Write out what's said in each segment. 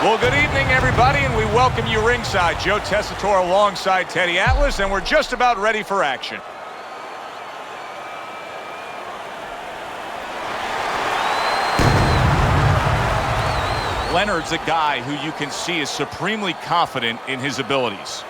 Well, good evening, everybody, and we welcome you ringside. Joe Tessitore alongside Teddy Atlas, and we're just about ready for action. Leonard's a guy who you can see is supremely confident in his abilities.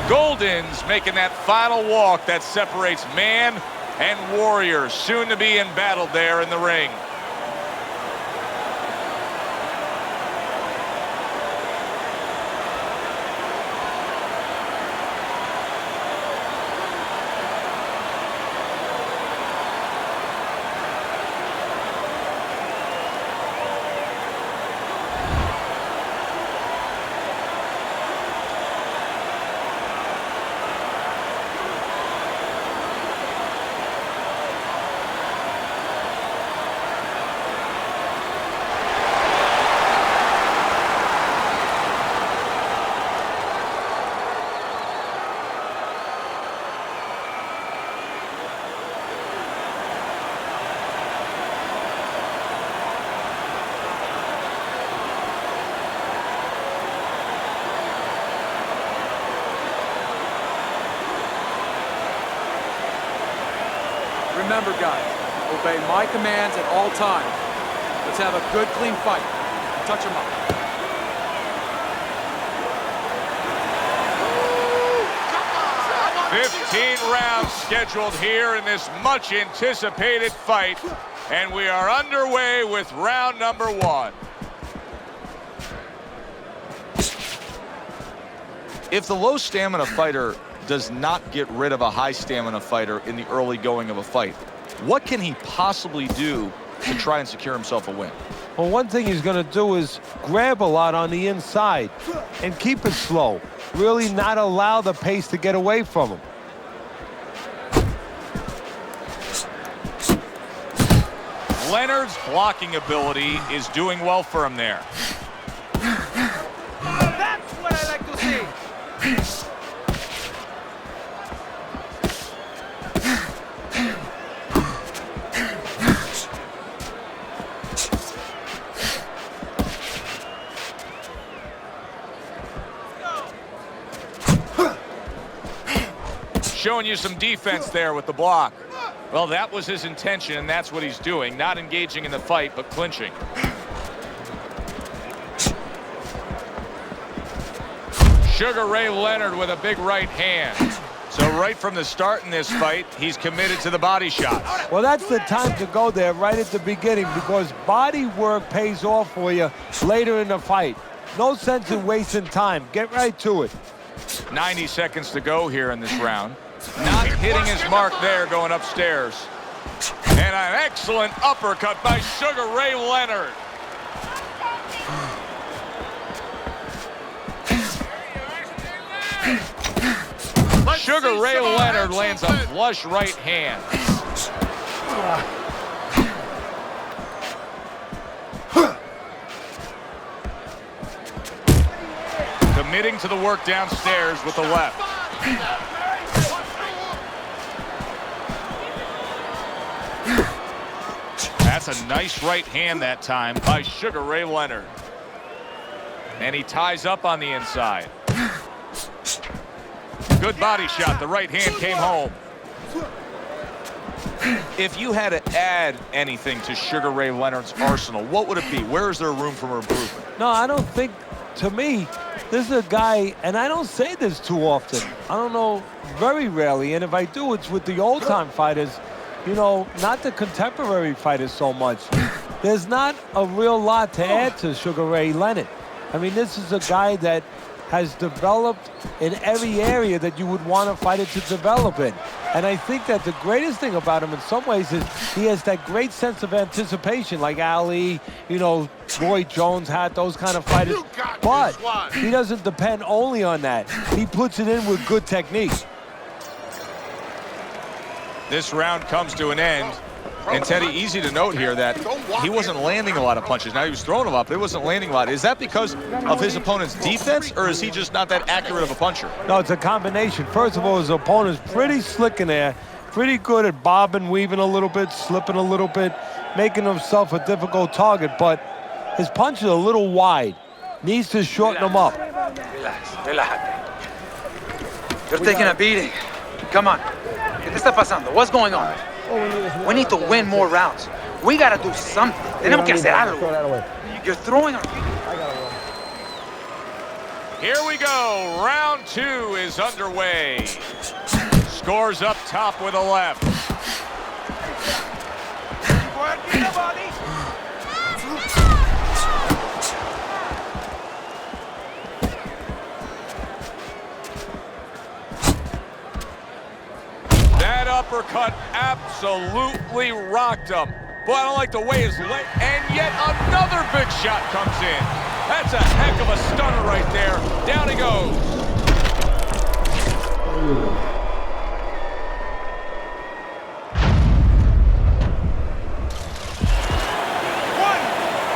Golden's making that final walk that separates man and warrior, soon to be embattled there in the ring. Remember, guys, obey my commands at all times. Let's have a good, clean fight. Touch him up. Ooh, 15 rounds scheduled here in this much-anticipated fight, and we are underway with round number 1. If the low stamina fighter does not get rid of a high stamina fighter in the early going of a fight, what can he possibly do to try and secure himself a win? Well, one thing he's going to do is grab a lot on the inside and keep it slow. Really not allow the pace to get away from him. Leonard's blocking ability is doing well for him there. That's what I like to see. Showing you some defense there with the block. Well, that was his intention, and that's what he's doing. Not engaging in the fight, but clinching. Sugar Ray Leonard with a big right hand. So right from the start in this fight, he's committed to the body shots. Well, that's the time to go there right at the beginning, because body work pays off for you later in the fight. No sense in wasting time. Get right to it. 90 seconds to go here in this round. Not hitting his mark there, going upstairs. And an excellent uppercut by Sugar Ray Leonard. Sugar Ray Leonard lands a flush right hand. Committing to the work downstairs with the left. That's a nice right hand that time by Sugar Ray Leonard. And he ties up on the inside. Good body shot. The right hand came home. If you had to add anything to Sugar Ray Leonard's arsenal, what would it be? Where is there room for improvement? No, I don't think, to me, this is a guy, and I don't say this too often. I don't know, very rarely, and if I do, it's with the old-time fighters, you know, not the contemporary fighters so much. There's not a real lot to add to Sugar Ray Leonard. I mean, this is a guy that has developed in every area that you would want a fighter to develop in. And I think that the greatest thing about him in some ways is he has that great sense of anticipation, like Ali, you know, Roy Jones had those kind of fighters. But he doesn't depend only on that. He puts it in with good technique. This round comes to an end. And Teddy, easy to note here that he wasn't landing a lot of punches. Now he was throwing them up, but he wasn't landing a lot. Is that because of his opponent's defense, or is he just not that accurate of a puncher? No, it's a combination. First of all, his opponent's pretty slick in there, pretty good at bobbing, weaving a little bit, slipping a little bit, making himself a difficult target, but his punch is a little wide. Needs to shorten them up. Relax, relájate. You're taking a beating. Come on. ¿Qué te está pasando? What's going on? We need to win more rounds. We gotta do something. Tenemos que hacer algo. You're throwing our... Here we go. Round 2 is underway. Scores up top with a left. That uppercut absolutely rocked him. Boy, I don't like the way his leg... And yet another big shot comes in. That's a heck of a stunner right there. Down he goes. One,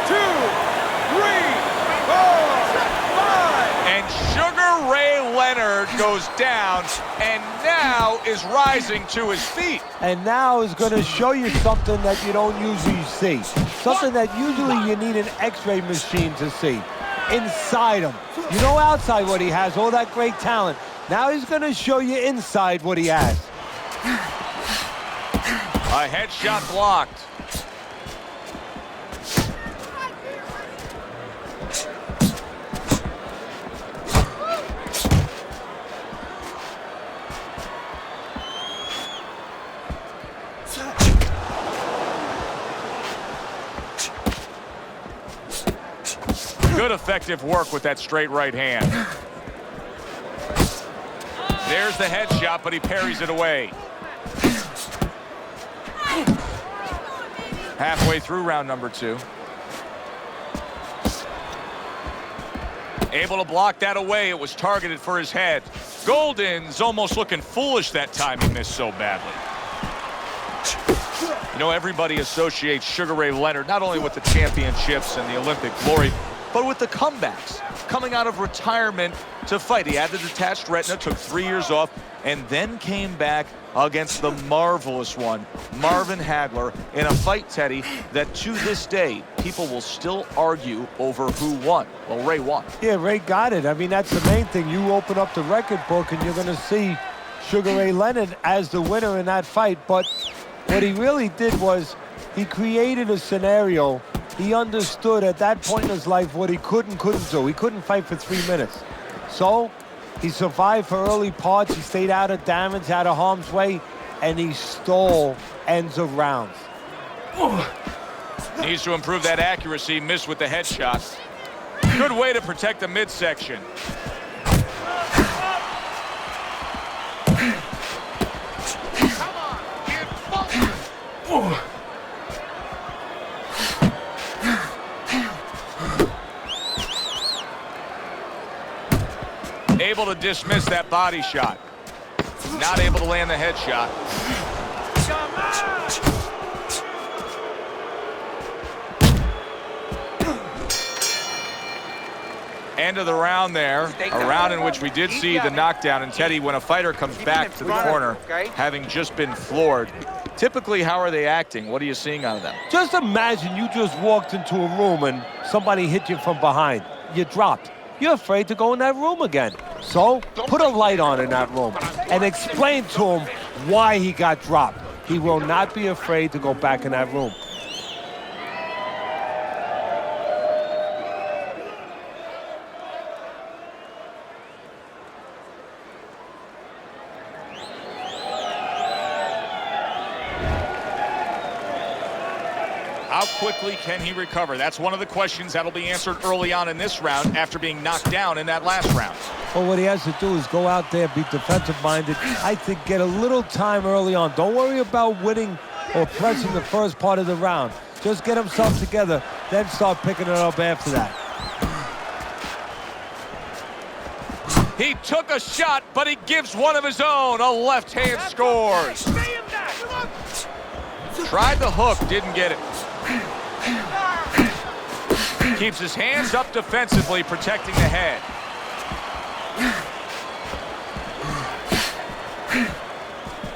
two, three, four, five. And Sugar Ray Leonard goes down and now is rising to his feet. And now is going to show you something that you don't usually see. Something that usually you need an x-ray machine to see. Inside him. You know outside what he has, all that great talent. Now he's going to show you inside what he has. A headshot blocked. Good effective work with that straight right hand. There's the headshot, but he parries it away. Halfway through round number 2. Able to block that away. It was targeted for his head. Golden's almost looking foolish that time. He missed so badly. You know, everybody associates Sugar Ray Leonard not only with the championships and the Olympic glory, but with the comebacks, coming out of retirement to fight. He had the detached retina, took 3 years off, and then came back against the marvelous one, Marvin Hagler, in a fight, Teddy, that to this day, people will still argue over who won. Well, Ray won. Yeah, Ray got it. I mean, that's the main thing. You open up the record book and you're going to see Sugar Ray Leonard as the winner in that fight. But what he really did was he created a scenario. He understood at that point in his life what he couldn't do. He couldn't fight for 3 minutes. So he survived for early parts. He stayed out of damage, out of harm's way, and he stole ends of rounds. Needs to improve that accuracy. Missed with the headshot. Good way to protect the midsection. Able to dismiss that body shot. Not able to land the headshot. End of the round there. A round in which we did see the knockdown. And Teddy, when a fighter comes back to the corner, having just been floored, typically, how are they acting? What are you seeing out of them? Just imagine you just walked into a room and somebody hit you from behind. You dropped. You're afraid to go in that room again. So put a light on in that room and explain to him why he got dropped. He will not be afraid to go back in that room. How quickly can he recover? That's one of the questions that'll be answered early on in this round after being knocked down in that last round. Well, what he has to do is go out there, be defensive-minded. I think get a little time early on. Don't worry about winning or pressing the first part of the round. Just get himself together, then start picking it up after that. He took a shot, but he gives one of his own. A left hand scores. Tried the hook, didn't get it. Keeps his hands up defensively, protecting the head.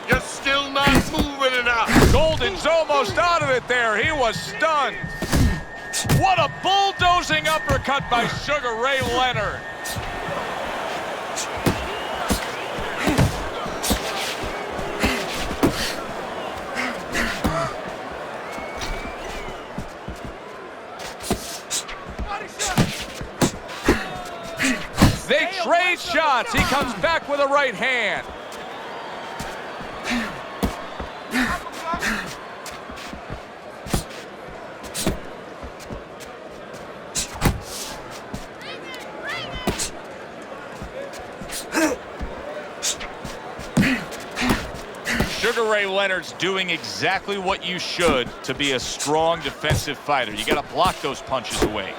You're still not moving enough. Golden's almost out of it there. He was stunned. What a bulldozing uppercut by Sugar Ray Leonard. They trade shots. He comes back with a right hand. Sugar Ray Leonard's doing exactly what you should to be a strong defensive fighter. You got to block those punches away.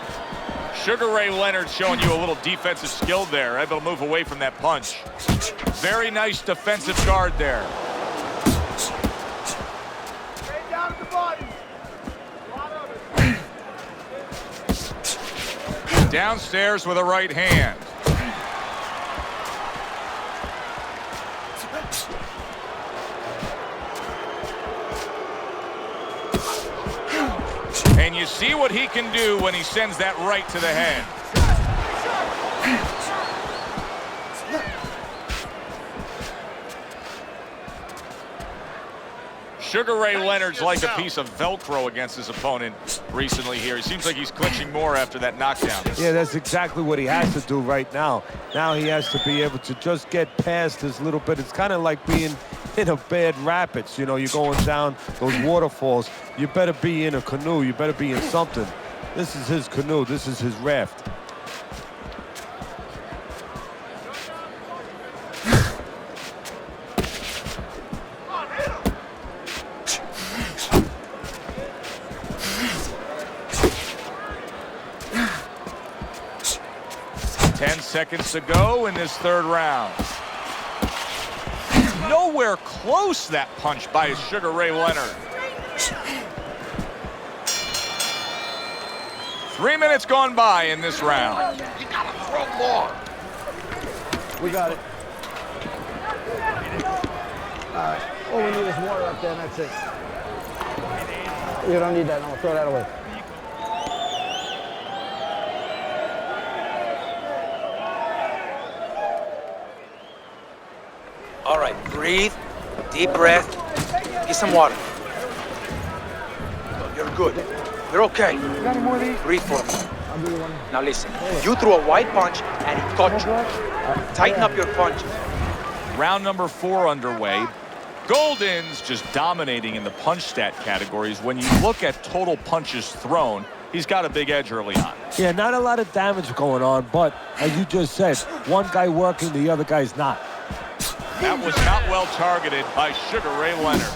Sugar Ray Leonard showing you a little defensive skill there, able to move away from that punch. Very nice defensive guard there. Down at the body. Downstairs with a right hand. And you see what he can do when he sends that right to the head. Sugar Ray Leonard's like a piece of Velcro against his opponent recently here. He seems like he's clinching more after that knockdown. Yeah, that's exactly what he has to do right now. Now he has to be able to just get past this little bit. It's kind of like being in a bad rapids. You know, you're going down those waterfalls. You better be in a canoe. You better be in something. This is his canoe. This is his raft. Seconds to go in this third round. Nowhere close, that punch by Sugar Ray Leonard. 3 minutes gone by in this round. You gotta throw more. We got it. All right. All we need is water up there, and that's it. You don't need that. No, throw that away. All right, breathe, deep breath, get some water. You're good. You're okay. You got any more of these? Breathe for a moment. I'll give you one. Now listen, you threw a wide punch and it caught you. Tighten up your punches. Round number 4 underway. Golden's just dominating in the punch stat categories. When you look at total punches thrown, he's got a big edge early on. Yeah, not a lot of damage going on, but as you just said, one guy working, the other guy's not. That was not well targeted by Sugar Ray Leonard.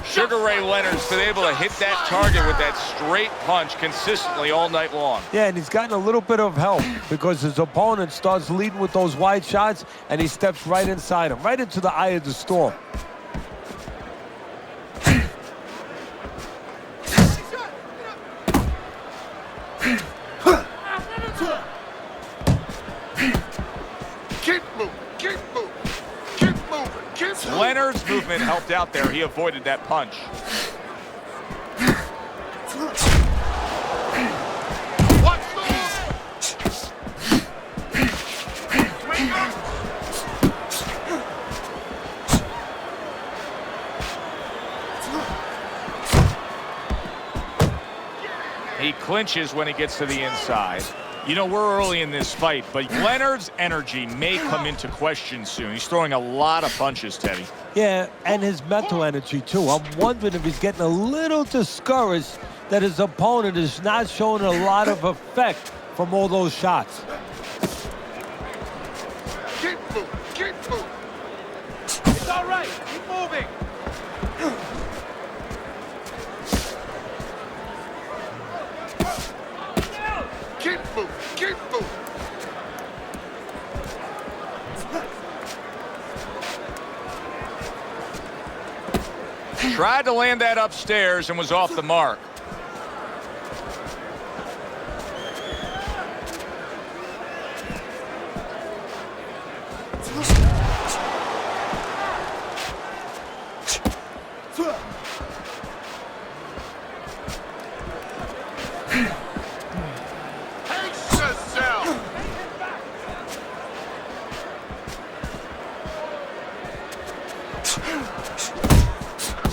Sugar Ray Leonard's been able to hit that target with that straight punch consistently all night long. Yeah, and he's gotten a little bit of help because his opponent starts leading with those wide shots, and he steps right inside him, right into the eye of the storm. Keep moving. Keep moving. Keep moving. Keep moving. Leonard's movement helped out there. He avoided that punch. Watch the move. Swing up. He clinches when he gets to the inside. You know, we're early in this fight, but Leonard's energy may come into question soon. He's throwing a lot of punches, Teddy. Yeah, and his mental energy, too. I'm wondering if he's getting a little discouraged that his opponent is not showing a lot of effect from all those shots. Keep moving. Keep moving. It's all right. Keep moving. Keep moving. Keep moving. Tried to land that upstairs and was off the mark. Pace yourself.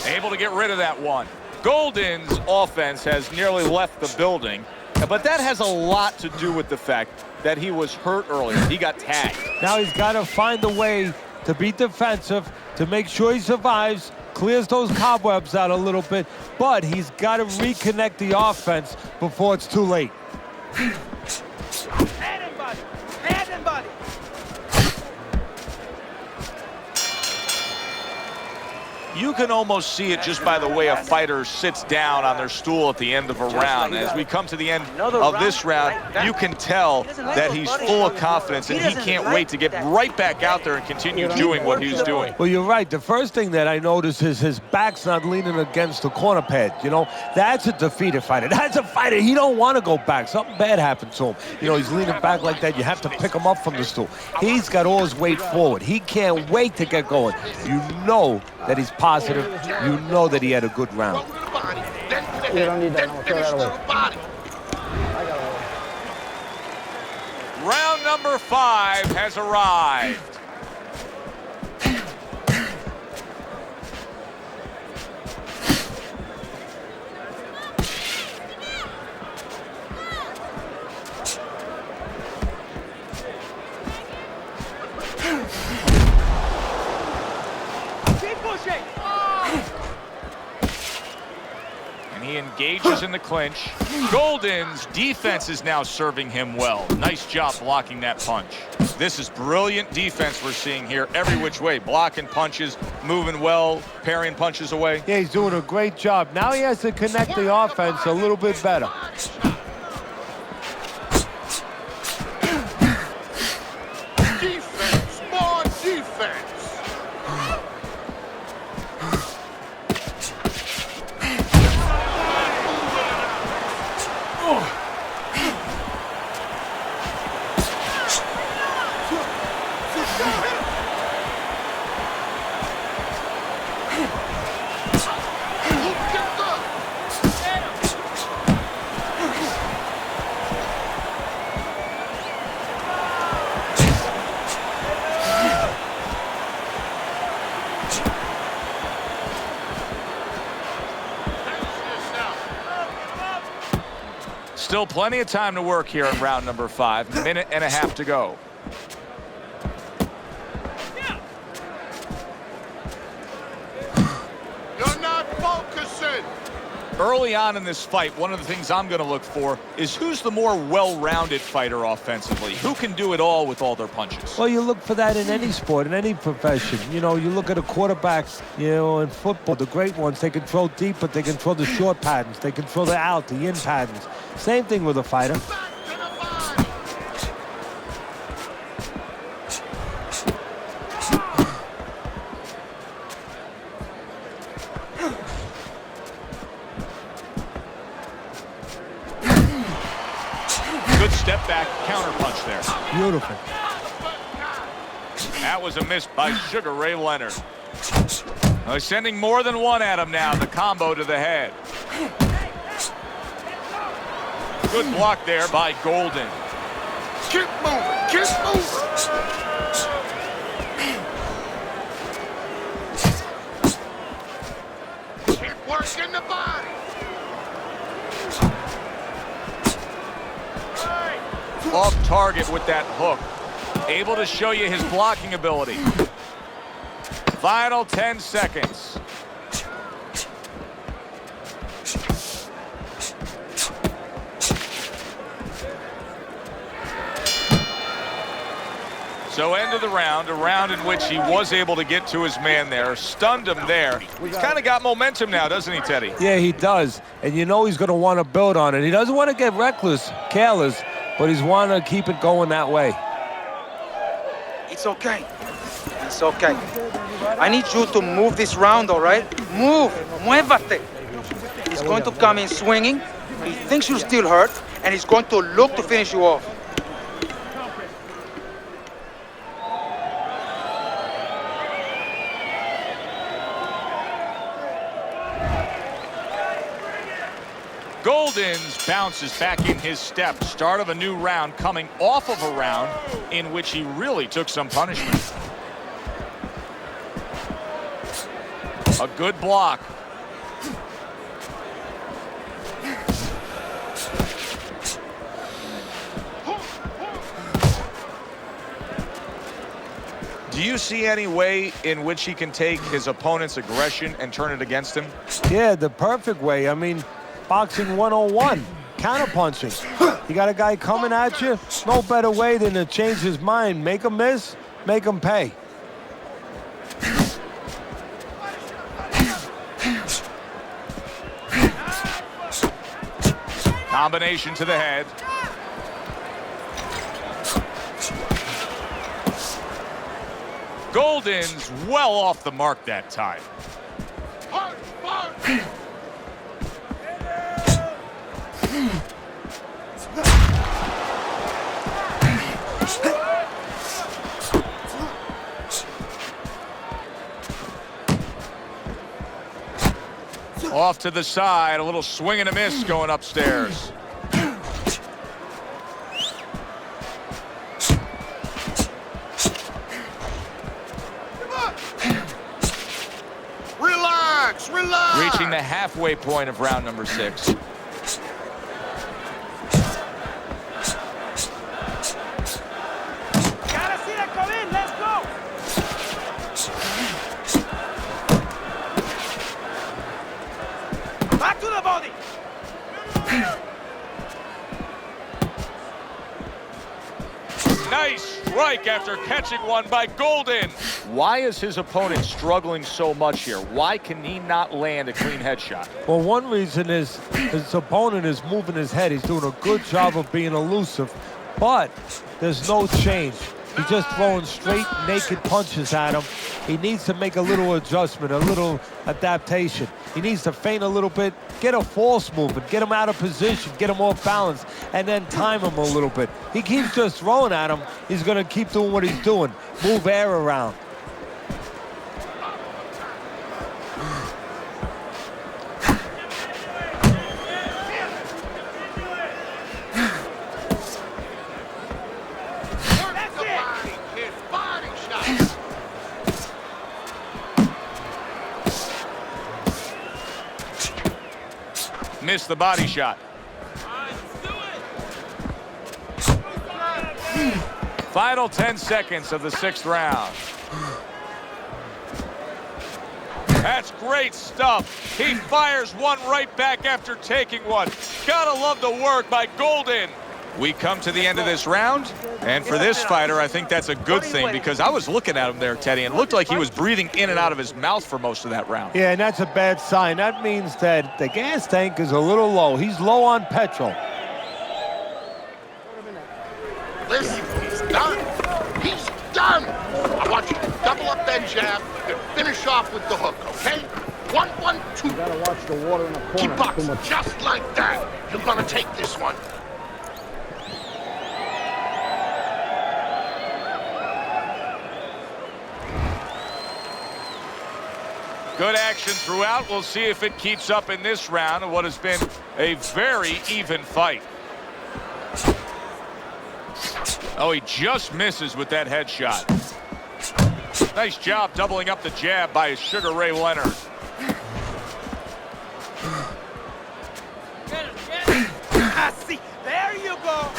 Able to get rid of that one. Golden's offense has nearly left the building, but that has a lot to do with the fact that he was hurt earlier. He got tagged. Now he's got to find a way to be defensive, to make sure he survives, clears those cobwebs out a little bit, but he's got to reconnect the offense before it's too late. Head and body. Head and body. You can almost see it just by the way a fighter sits down on their stool at the end of a round. As we come to the end of this round, you can tell that he's full of confidence and he can't wait to get right back out there and continue doing what he's doing. Well, you're right. The first thing that I notice is his back's not leaning against the corner pad. You know, that's a defeated fighter. That's a fighter. He don't want to go back. Something bad happened to him. You know, he's leaning back like that. You have to pick him up from the stool. He's got all his weight forward. He can't wait to get going. You know that he's positive. You know that he had a good round. Throw to the body. Then to the You don't need head. that. Then No, throw finish that to away. the body. I got it. Round number 5 has arrived. Keep pushing. And he engages in the clinch. Golden's defense is now serving him well. Nice job blocking that punch. This is brilliant defense we're seeing here every which way. Blocking punches, moving well, parrying punches away. Yeah, he's doing a great job. Now he has to connect the offense a little bit better. Defense. More defense. Look at that. Still plenty of time to work here in round number 5. A minute and a half to go. You're not focusing. Early on in this fight, one of the things I'm going to look for is who's the more well-rounded fighter offensively. Who can do it all with all their punches? Well, you look for that in any sport, in any profession. You know, you look at a quarterback, you know, in football, the great ones, they can throw deep, but they can throw the short patterns. They can throw the out, the in patterns. Same thing with a fighter. Back to the body. Good step back counter punch there. Beautiful. That was a miss by Sugar Ray Leonard. Well, he's sending more than one at him now. The combo to the head. Good block there by Golden. Keep moving. Keep moving. Keep working the body. Off target with that hook. Able to show you his blocking ability. Final 10 seconds. So end of the round, a round in which he was able to get to his man there, stunned him there. He's kind of got momentum now, doesn't he, Teddy? Yeah, he does. And you know he's going to want to build on it. He doesn't want to get reckless, careless, but he's want to keep it going that way. It's okay. It's okay. I need you to move this round, all right? Move. Muévate. He's going to come in swinging. He thinks you're still hurt, and he's going to look to finish you off. Goldins bounces back in his step. Start of a new round, coming off of a round in which he really took some punishment. A good block. Do you see any way in which he can take his opponent's aggression and turn it against him? Yeah, the perfect way. I mean, boxing 101, counterpunching. You got a guy coming at you, no better way than to change his mind. Make him miss, make him pay. Combination to the head. Goldins well off the mark that time. Hard, hard. Off to the side, a little swing and a miss going upstairs. Relax, relax. Reaching the halfway point of round number 6. Nice strike after catching one by Goldin. Why is his opponent struggling so much here? Why can he not land a clean headshot? Well, one reason is his opponent is moving his head. He's doing a good job of being elusive, but there's no change. He's just throwing straight, naked punches at him. He needs to make a little adjustment, a little adaptation. He needs to feint a little bit, get a false movement, get him out of position, get him off balance, and then time him a little bit. He keeps just throwing at him. He's going to keep doing what he's doing, move air around. Missed the body shot. Final 10 seconds of the 6th round. That's great stuff. He fires one right back after taking one. Gotta love the work by Goldin. We come to the end of this round, and for this fighter, I think that's a good thing because I was looking at him there, Teddy, and it looked like he was breathing in and out of his mouth for most of that round. Yeah, and that's a bad sign. That means that the gas tank is a little low. He's low on petrol. Listen, he's done. He's done. I want you to double up that jab and finish off with the hook, okay? 1, 1, 2. You gotta watch the water in the corner. Keep boxing just like that. You're gonna take this one. Good action throughout. We'll see if it keeps up in this round of what has been a very even fight. Oh, he just misses with that headshot. Nice job doubling up the jab by Sugar Ray Leonard. See, there you go.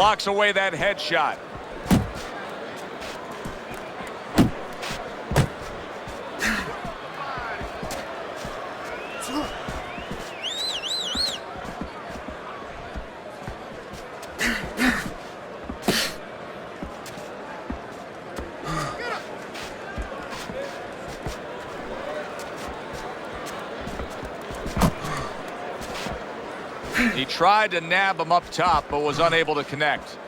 blocks away that headshot. He tried to nab him up top, but was unable to connect.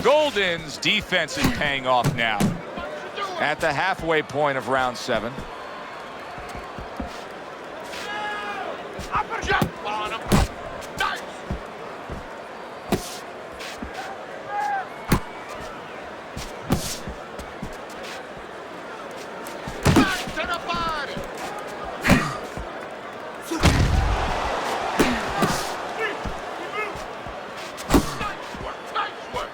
Golden's defense is paying off now. At the halfway point of round 7. Jump on him. Nice. Back to the body. Nice work. Nice work.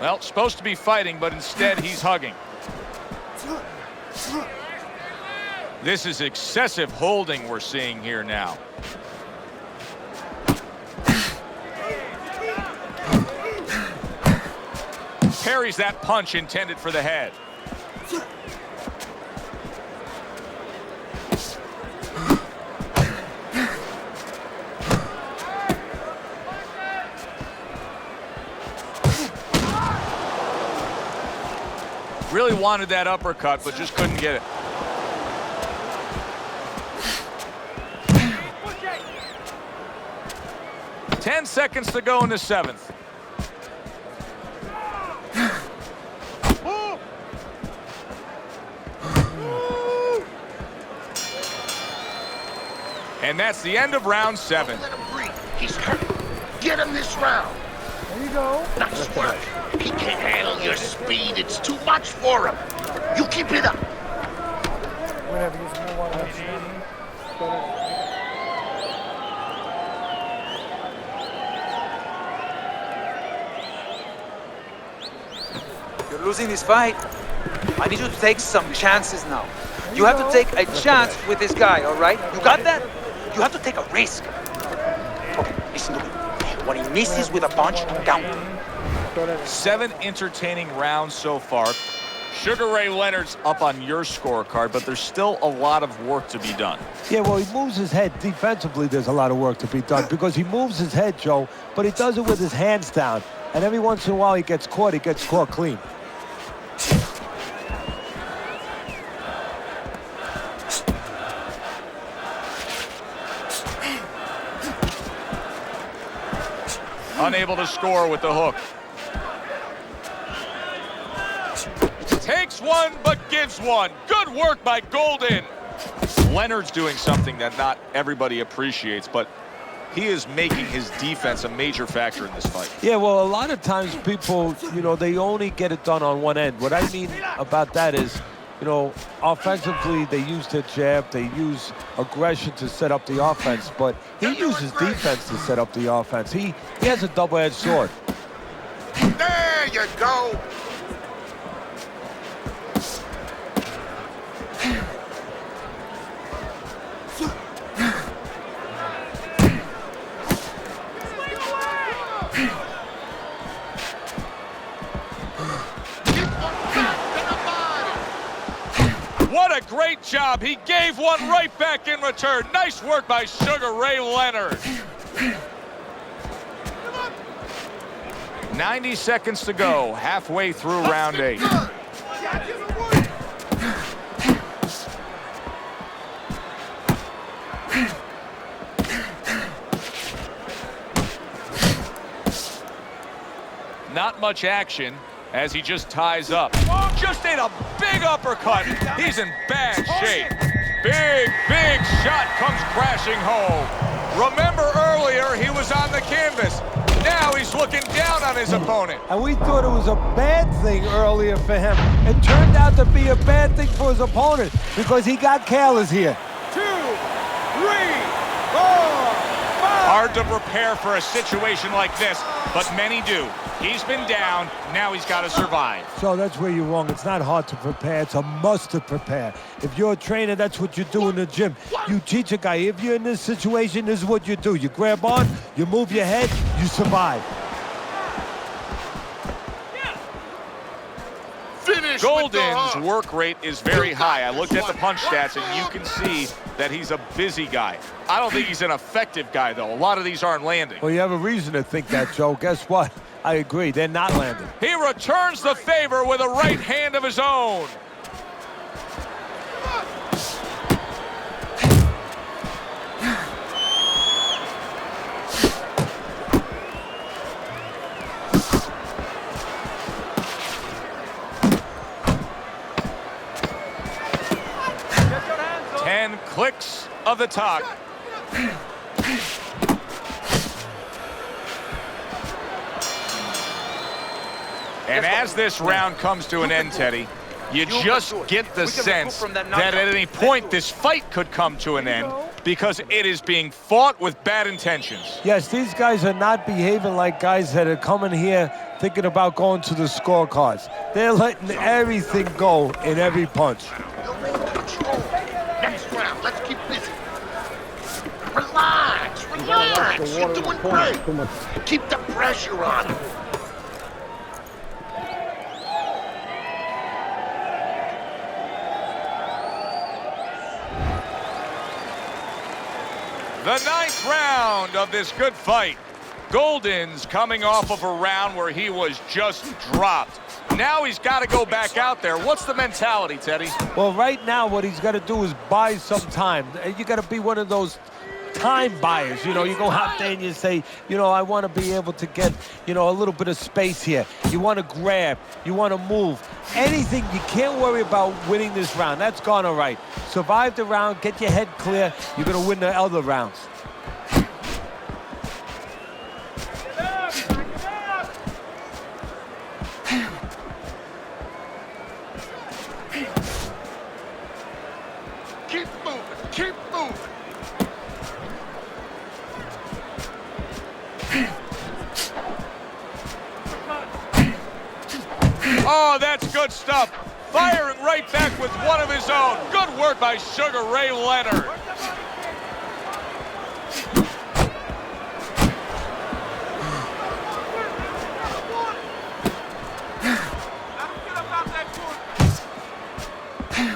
Well, supposed to be fighting, but instead he's hugging. This is excessive holding we're seeing here now. Parries that punch intended for the head. Really wanted that uppercut, but just couldn't get it. Ten seconds to go in the 7th. And that's the end of round 7. Let him breathe. He's hurt. Get him this round. There you go. Nice work. He can't handle your speed. It's too much for him. You keep it up. Whatever, use more water. You're losing this fight. I need you to take some chances now. You have to take a chance with this guy, all right? You got that? You have to take a risk. Okay, listen to me. When he misses with a punch, count. 7 entertaining rounds so far. Sugar Ray Leonard's up on your scorecard, but there's still a lot of work to be done. Yeah, well, he moves his head. Defensively, there's a lot of work to be done because he moves his head, Joe, but he does it with his hands down. And every once in a while, he gets caught clean. Unable to score with the hook. Takes one, but gives one. Good work by Golden. Leonard's doing something that not everybody appreciates, but he is making his defense a major factor in this fight. Yeah, well, a lot of times people, they only get it done on one end. What I mean about that is, offensively, they use their jab, they use aggression to set up the offense, but he uses defense to set up the offense. He has a double-edged sword. There you go. What a great job. He gave one right back in return. Nice work by Sugar Ray Leonard. 90 seconds to go, halfway through round 8. Not much action as he just ties up. Just ate a big uppercut. He's in bad shape. Big shot comes crashing home. Remember earlier, he was on the canvas. Now he's looking down on his opponent. And we thought it was a bad thing earlier for him. It turned out to be a bad thing for his opponent because he got careless here. 2, 3, 4, 5. Hard to prepare for a situation like this, but many do. He's been down, now he's got to survive. So that's where you're wrong. It's not hard to prepare. It's a must to prepare. If you're a trainer, that's what you do in the gym. You teach a guy, if you're in this situation, this is what you do. You grab on, you move your head, you survive. Finish Golden's work rate is very high. I looked at the punch stats, and you can see that he's a busy guy. I don't think he's an effective guy, though. A lot of these aren't landing. Well, you have a reason to think that, Joe. Guess what? I agree. They're not landing. He returns the favor with a right hand of his own. Clicks of the talk. And as this round comes to an end, Teddy, you just get the sense that at any point this fight could come to an end because it is being fought with bad intentions. Yes, these guys are not behaving like guys that are coming here thinking about going to the scorecards. They're letting everything go in every punch. Next round, let's keep busy. Relax, relax. You're doing great. Keep the pressure on him. The 9th round of this good fight. Golden's coming off of a round where he was just dropped. Now he's got to go back out there. What's the mentality, Teddy? Well, right now what he's got to do is buy some time. You got to be one of those time buyers. You know, you go out there and you say, you know, I want to be able to get, you know, a little bit of space here. You want to grab. You want to move. Anything. You can't worry about winning this round. That's gone all right. Survive the round. Get your head clear. You're going to win the other rounds. Keep moving, keep moving. Oh, that's good stuff. Firing right back with one of his own. Good work by Sugar Ray Leonard.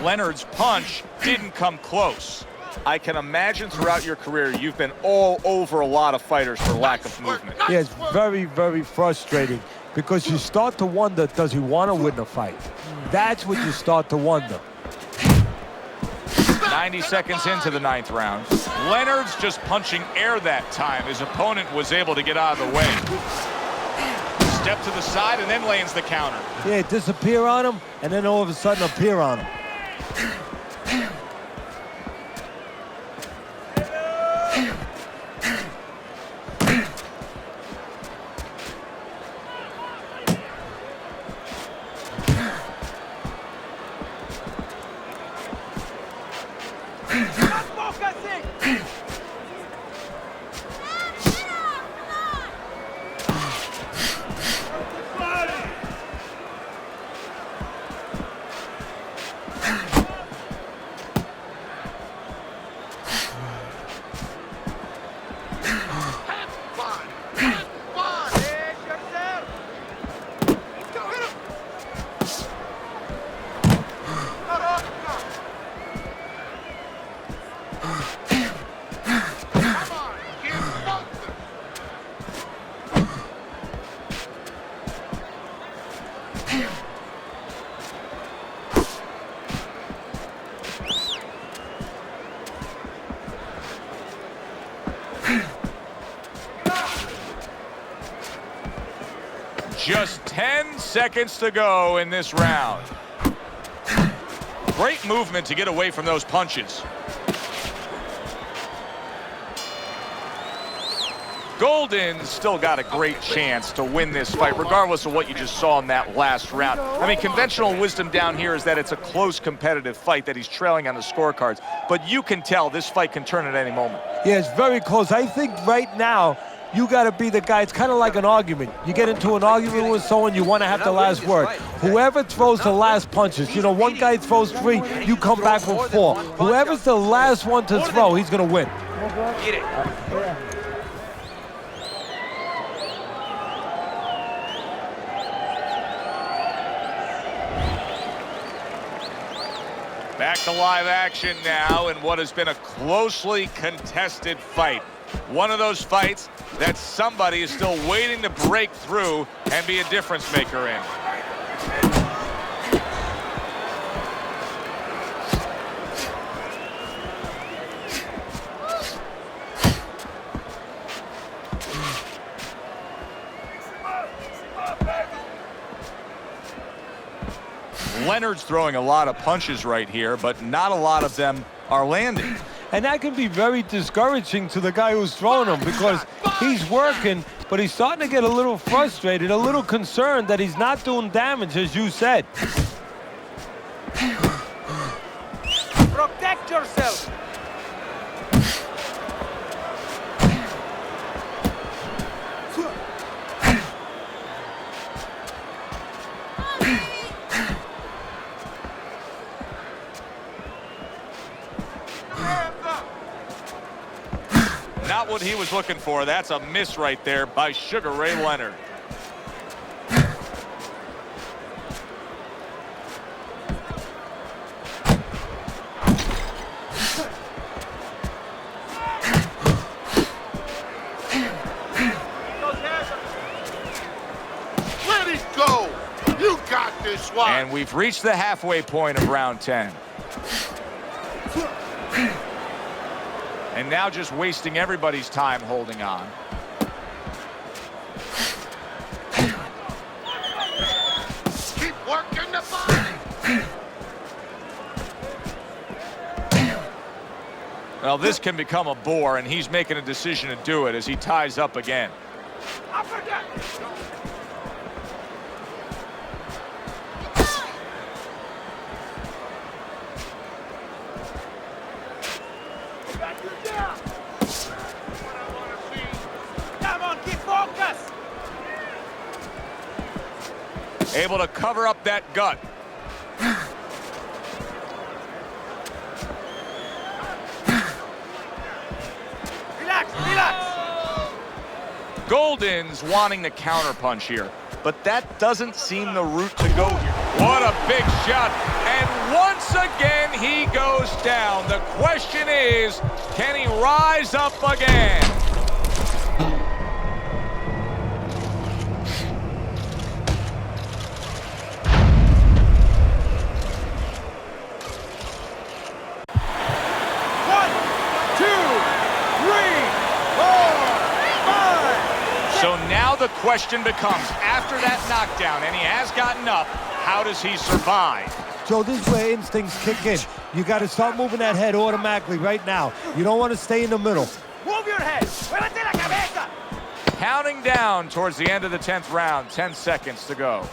Leonard's punch didn't come close. I can imagine throughout your career you've been all over a lot of fighters for lack of movement. Yeah, it's very, very frustrating because you start to wonder, does he want to win the fight? That's what you start to wonder. 90 seconds into the 9th round. Leonard's just punching air that time. His opponent was able to get out of the way. Step to the side and then lands the counter. Yeah, disappear on him and then all of a sudden appear on him. Just 10 seconds to go in this round. Great movement to get away from those punches. Golden's still got a great chance to win this fight, regardless of what you just saw in that last round. I mean, conventional wisdom down here is that it's a close competitive fight, that he's trailing on the scorecards. But you can tell this fight can turn at any moment. Yeah, it's very close. I think right now, you got to be the guy. It's kind of like an argument. You get into an argument with someone, you want to have the last word. Whoever throws the last punches, you know, one guy throws 3, you come back with 4. Whoever's the last one to throw, he's going to win. Get it. Back to live action now in what has been a closely contested fight. One of those fights that somebody is still waiting to break through and be a difference maker in. Leonard's throwing a lot of punches right here, but not a lot of them are landing. And that can be very discouraging to the guy who's throwing them, because he's working, but he's starting to get a little frustrated, a little concerned that he's not doing damage, as you said. Protect yourself. Not what he was looking for. That's a miss right there by Sugar Ray Leonard. Let it go. You got this one. And we've reached the halfway point of round 10. And now just wasting everybody's time holding on. Keep working the body. Well, this can become a bore, and he's making a decision to do it as he ties up again. Come on, keep focus. Able to cover up that gut. Relax, relax. Golden's wanting to counterpunch here, but that doesn't seem the route to go here. What a big shot, and once again he goes down. The question is, can he rise up again? So now the question becomes, after that knockdown, and he has gotten up, how does he survive? Joe, this is where instincts kick in. You got to start moving that head automatically right now. You don't want to stay in the middle. Move your head. Muévete la cabeza. Counting down towards the end of the 10th round, 10 seconds to go.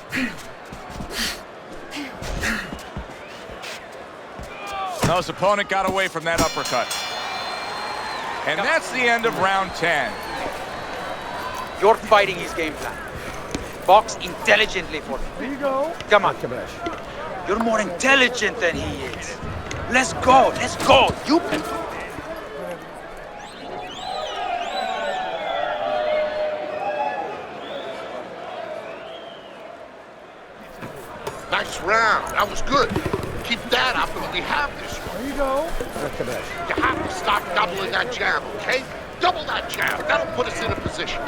No, his opponent got away from that uppercut. And that's the end of round 10. You're fighting his game plan. Box intelligently for him. There you go. Come on. You're more intelligent than he is. Let's go. Let's go. You. Nice round. That was good. Keep that up and we have this one. There you go. You have to stop doubling that jab, okay? Double that jab. That'll put us in a position.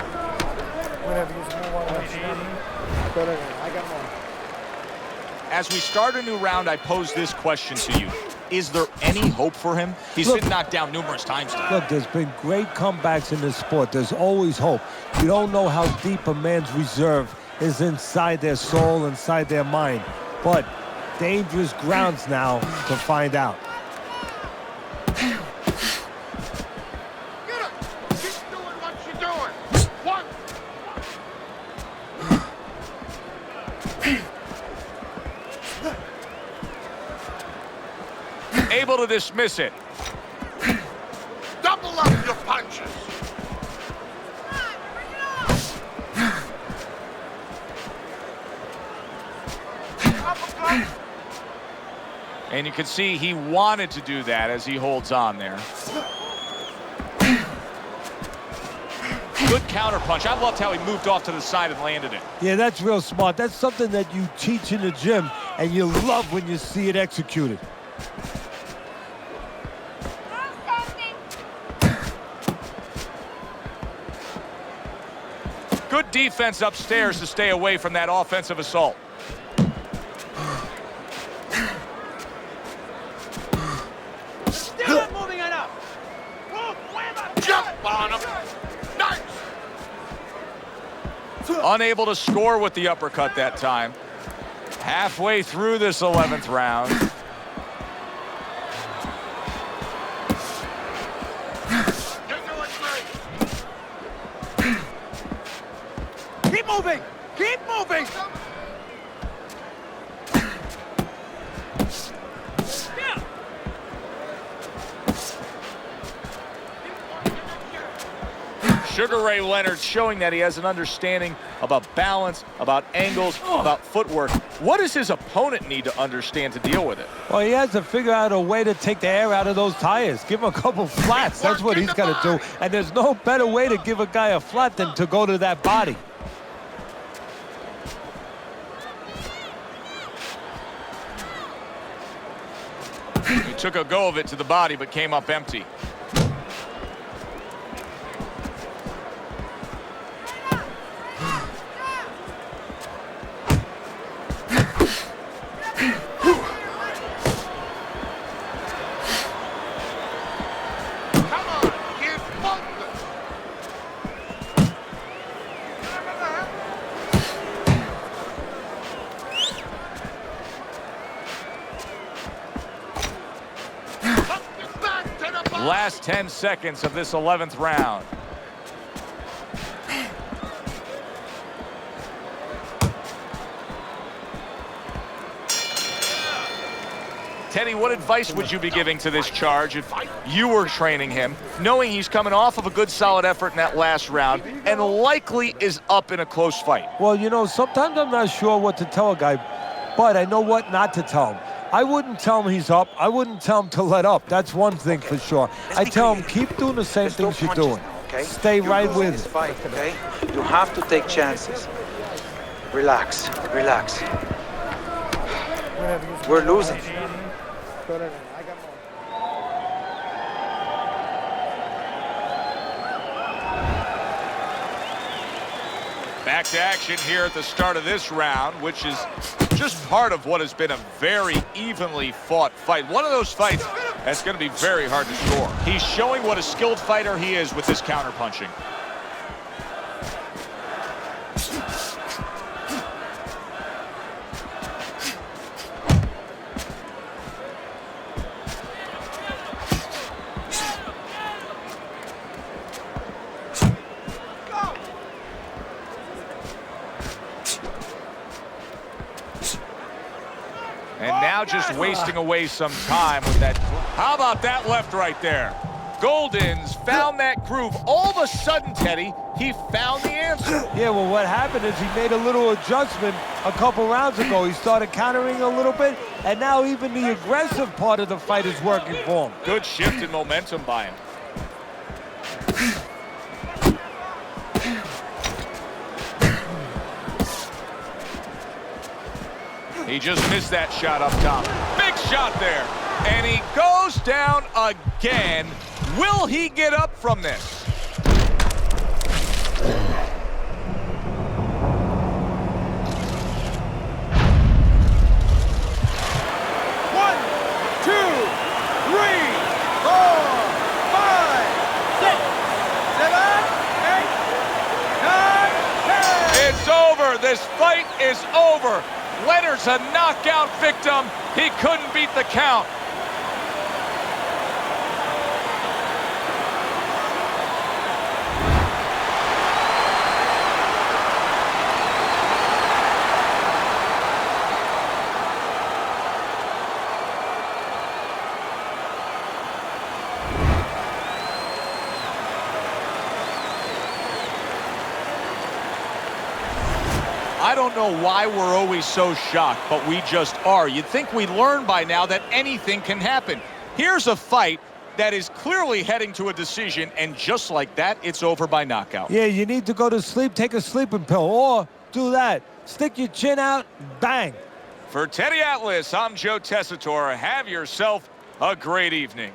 I got one. As we start a new round, I pose this question to you. Is there any hope for him? He's been knocked down numerous times now. Look, there's been great comebacks in this sport. There's always hope. You don't know how deep a man's reserve is inside their soul, inside their mind. But dangerous grounds now to find out. Get him! Keep doing what you're doing. able to dismiss it. Double up your punches. And you can see he wanted to do that as he holds on there. Good counter punch. I loved how he moved off to the side and landed it. Yeah, that's real smart. That's something that you teach in the gym, and you love when you see it executed. Good defense upstairs to stay away from that offensive assault. Still not moving enough. Jump on him. Nice. Unable to score with the uppercut that time. Halfway through this 11th round. You're doing great. Keep moving. Keep moving. Sugar Ray Leonard showing that he has an understanding about balance, about angles, about footwork. What does his opponent need to understand to deal with it? Well, he has to figure out a way to take the air out of those tires. Give him a couple flats. That's what he's got to do. And there's no better way to give a guy a flat than to go to that body. He took a go of it to the body, but came up empty. Last 10 seconds of this 11th round. Teddy, what advice would you be giving to this charge if you were training him, knowing he's coming off of a good solid effort in that last round and likely is up in a close fight? Well, you know, sometimes I'm not sure what to tell a guy, but I know what not to tell him. I wouldn't tell him he's up. I wouldn't tell him to let up. That's one thing for sure. I tell him keep doing the same things you're doing. Okay? Stay right with this it. fight, okay? You have to take chances. Relax, relax. We're losing. Back to action here at the start of this round, which is just part of what has been a very evenly fought fight. One of those fights that's going to be very hard to score. He's showing what a skilled fighter he is with this counterpunching. And now just wasting away some time with that. How about that left right there? Golden's found that groove. All of a sudden, Teddy, he found the answer. Yeah, well, what happened is he made a little adjustment a couple rounds ago. He started countering a little bit, and now even the aggressive part of the fight is working for him. Good shift in momentum by him. He just missed that shot up top. Big shot there. And he goes down again. Will he get up from this? One, two, three, 4, 5, 6, 7, 8, 9, 10. It's over. This fight is over. Leonard's a knockout victim. He couldn't beat the count. don't know why we're always so shocked, but we just are. You'd think we'd learn by now that anything can happen. Here's a fight that is clearly heading to a decision, and just like that, it's over by knockout. Yeah, you need to go to sleep, take a sleeping pill, or do that. Stick your chin out, bang. For Teddy Atlas, I'm Joe Tessitore. Have yourself a great evening.